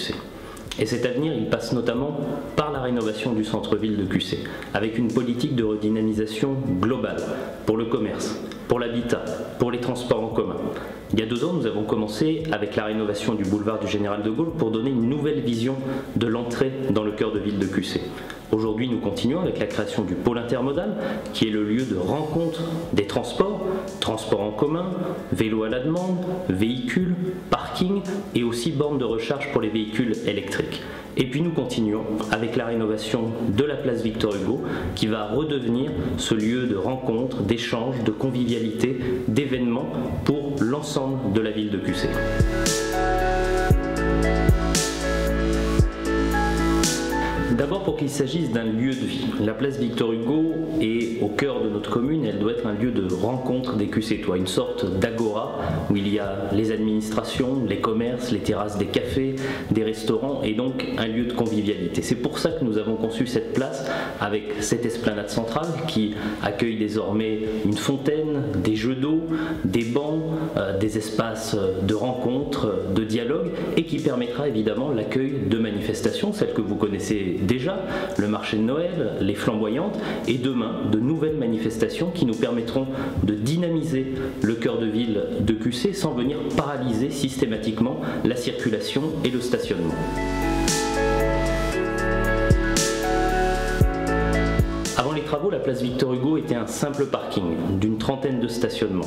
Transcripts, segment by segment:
QC. Et cet avenir, il passe notamment par la rénovation du centre-ville de QC, avec une politique de redynamisation globale pour le commerce, pour l'habitat, pour les transports en commun. Il y a 2 ans, nous avons commencé avec la rénovation du boulevard du Général de Gaulle pour donner une nouvelle vision de l'entrée dans le cœur de ville de QC. Aujourd'hui, nous continuons avec la création du pôle intermodal, qui est le lieu de rencontre des transports, transports en commun, vélos à la demande, véhicules, parking et aussi bornes de recharge pour les véhicules électriques. Et puis nous continuons avec la rénovation de la place Victor Hugo, qui va redevenir ce lieu de rencontre, d'échange, de convivialité, d'événements pour l'ensemble de la ville de QC. D'abord, pour qu'il s'agisse d'un lieu de vie. La place Victor Hugo est au cœur de notre commune, elle doit être un lieu de rencontre des QC-tois, une sorte d'agora où il y a les administrations, les commerces, les terrasses des cafés, des restaurants et donc un lieu de convivialité. C'est pour ça que nous avons conçu cette place avec cette esplanade centrale qui accueille désormais une fontaine, des jeux d'eau, des bancs, des espaces de rencontre, de dialogue et qui permettra évidemment l'accueil de manifestations, celles que vous connaissez déjà, le marché de Noël, les flamboyantes et demain de nouvelles manifestations qui nous permettront de dynamiser le cœur de ville de QC sans venir paralyser systématiquement la circulation et le stationnement. Avant les travaux, la place Victor Hugo était un simple parking d'une 30aine de stationnements.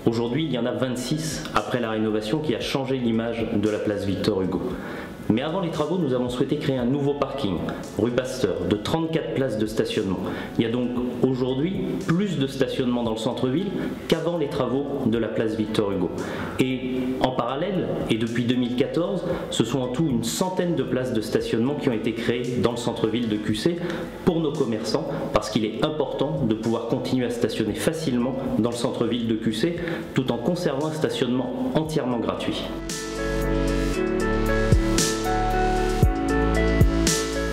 Aujourd'hui, il y en a 26 après la rénovation qui a changé l'image de la place Victor Hugo. Mais avant les travaux, nous avons souhaité créer un nouveau parking, rue Pasteur, de 34 places de stationnement. Il y a donc aujourd'hui plus de stationnement dans le centre-ville qu'avant les travaux de la place Victor Hugo. Et en parallèle, et depuis 2014, ce sont en tout une centaine de places de stationnement qui ont été créées dans le centre-ville de QC pour nos commerçants, parce qu'il est important de pouvoir continuer à stationner facilement dans le centre-ville de QC, tout en conservant un stationnement entièrement gratuit.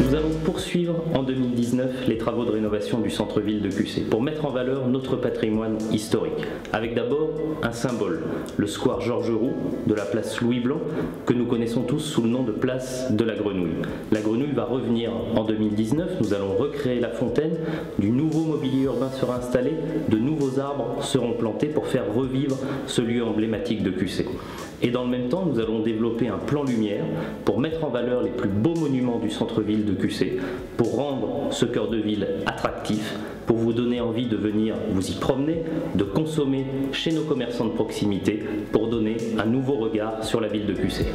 Nous allons poursuivre en 2019 les travaux de rénovation du centre-ville de QC pour mettre en valeur notre patrimoine historique, avec d'abord un symbole, le square Georges Roux de la place Louis Blanc, que nous connaissons tous sous le nom de place de la Grenouille. La Grenouille va revenir en 2019, nous allons recréer la fontaine, du nouveau mobilier urbain sera installé, de nouveaux arbres seront plantés pour faire revivre ce lieu emblématique de QC. Et dans le même temps, nous allons développer un plan lumière pour mettre en valeur les plus beaux monuments du centre-ville de QC, pour rendre ce cœur de ville attractif, pour vous donner envie de venir vous y promener, de consommer chez nos commerçants de proximité, pour donner un nouveau regard sur la ville de QC.